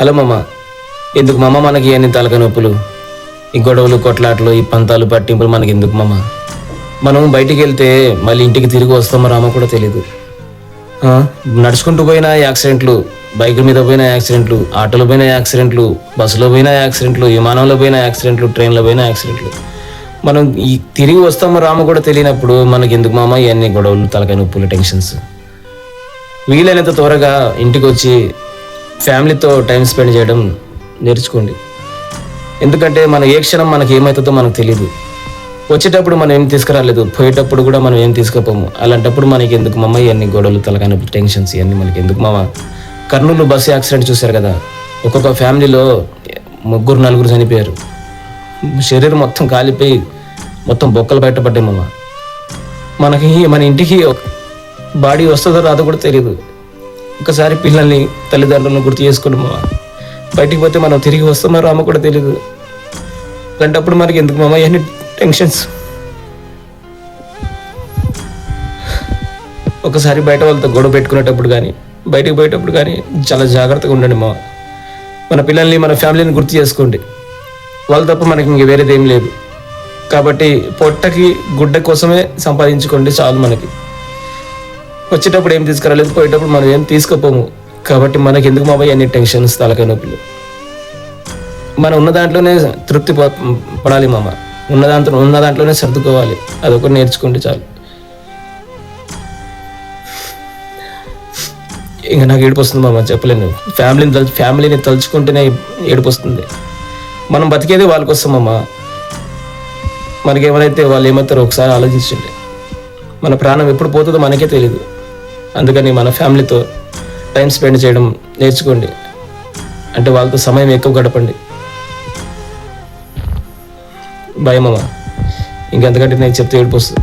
Hello మామ, ఎందుకు మామ మనకి అన్ని తలక నొప్పులు, ఈ గొడవలు కొట్లాటలు, ఈ పంతాలు పట్టింపులు మనకి ఎందుకు మామ? మనం బయటికి వెళ్తే మళ్ళీ ఇంటికి తిరిగి వస్తామో రామో కూడా తెలీదు. నడుచుకుంటూ పోయిన యాక్సిడెంట్లు, బైక్ మీద పోయిన యాక్సిడెంట్లు, ఆటోలో పోయిన యాక్సిడెంట్లు, బస్సులో పోయిన యాక్సిడెంట్లు, విమానంలో పోయిన యాక్సిడెంట్లు, ట్రైన్లో పోయిన యాక్సిడెంట్లు. మనం ఈ తిరిగి వస్తామో రామో కూడా తెలియనప్పుడు మనకి ఎందుకు మామ ఇవన్నీ గొడవలు, తలకాయ నొప్పులు, టెన్షన్స్? వీలైనంత త్వరగా ఇంటికి వచ్చి ఫ్యామిలీతో టైం స్పెండ్ చేయడం నేర్చుకోండి. ఎందుకంటే మన ఏ క్షణం మనకి ఏమవుతుందో మనకు తెలియదు. వచ్చేటప్పుడు మనం ఏం తీసుకురాలేదు, పోయేటప్పుడు కూడా మనం ఏం తీసుకుపోము. అలాంటప్పుడు మనకి ఎందుకు మామ ఇవన్నీ గొడవలు, తలకాయ నొప్పులు, టెన్షన్స్ ఇవన్నీ మనకి ఎందుకు మామ? కర్నూలు బస్సు యాక్సిడెంట్ చూశారు కదా, ఒక్కొక్క ఫ్యామిలీలో 3-4 చనిపోయారు. శరీరం మొత్తం కాలిపోయి మొత్తం బొక్కలు బయటపడ్డాయి మామ. మనకి మన ఇంటికి బాడీ వస్తుందో రాదో కూడా తెలియదు. ఒకసారి పిల్లల్ని, తల్లిదండ్రులను గుర్తు చేసుకోండి మామ. బయటికి పోతే మనం తిరిగి వస్తామో రామో కూడా తెలియదు. అలాంటప్పుడు మనకి ఎందుకు మామ ఇవన్నీ టెన్షన్స్? ఒకసారి బయట వాళ్ళతో గొడవ పెట్టుకునేటప్పుడు కానీ, బయటికి పోయేటప్పుడు కానీ చాలా జాగ్రత్తగా ఉండండి మామ. మన పిల్లల్ని, మన ఫ్యామిలీని గుర్తు చేసుకోండి. వాళ్ళ తప్ప మనకి ఇంక వేరేది ఏం లేదు. కాబట్టి పొట్టకి గుడ్డ కోసమే సంపాదించుకోండి చాలు. మనకి వచ్చేటప్పుడు ఏం తీసుకురాలేదు, పోయేటప్పుడు మనం ఏం తీసుకుపోము. కాబట్టి మనకి ఎందుకు మామ అన్ని టెన్షన్స్, తలకాయ నొప్పులు? మనం ఉన్న దాంట్లోనే తృప్తి పడాలి మామ. ఉన్న దాంట్లోనే సర్దుకోవాలి. అదొకటి నేర్చుకోండి చాలు. ఇంకా నాకు ఏడుపు వస్తుంది మామ, చెప్పలేను. ఫ్యామిలీని తలుచుకుంటేనే ఏడుపు వస్తుంది. మనం బతికేది వాళ్ళ కోసం అమ్మ. మనకేమైతే వాళ్ళు ఏమవుతారో ఒకసారి ఆలోచించండి. మన ప్రాణం ఎప్పుడు పోతుందో మనకే తెలియదు. అందుకని మన ఫ్యామిలీతో టైం స్పెండ్ చేయడం నేర్చుకోండి. అంటే వాళ్ళతో సమయం ఎక్కువ గడపండి. భయం అమ్మ, ఇంకెంతకంటే నేను చెప్తే ఏడుపు వస్తుంది.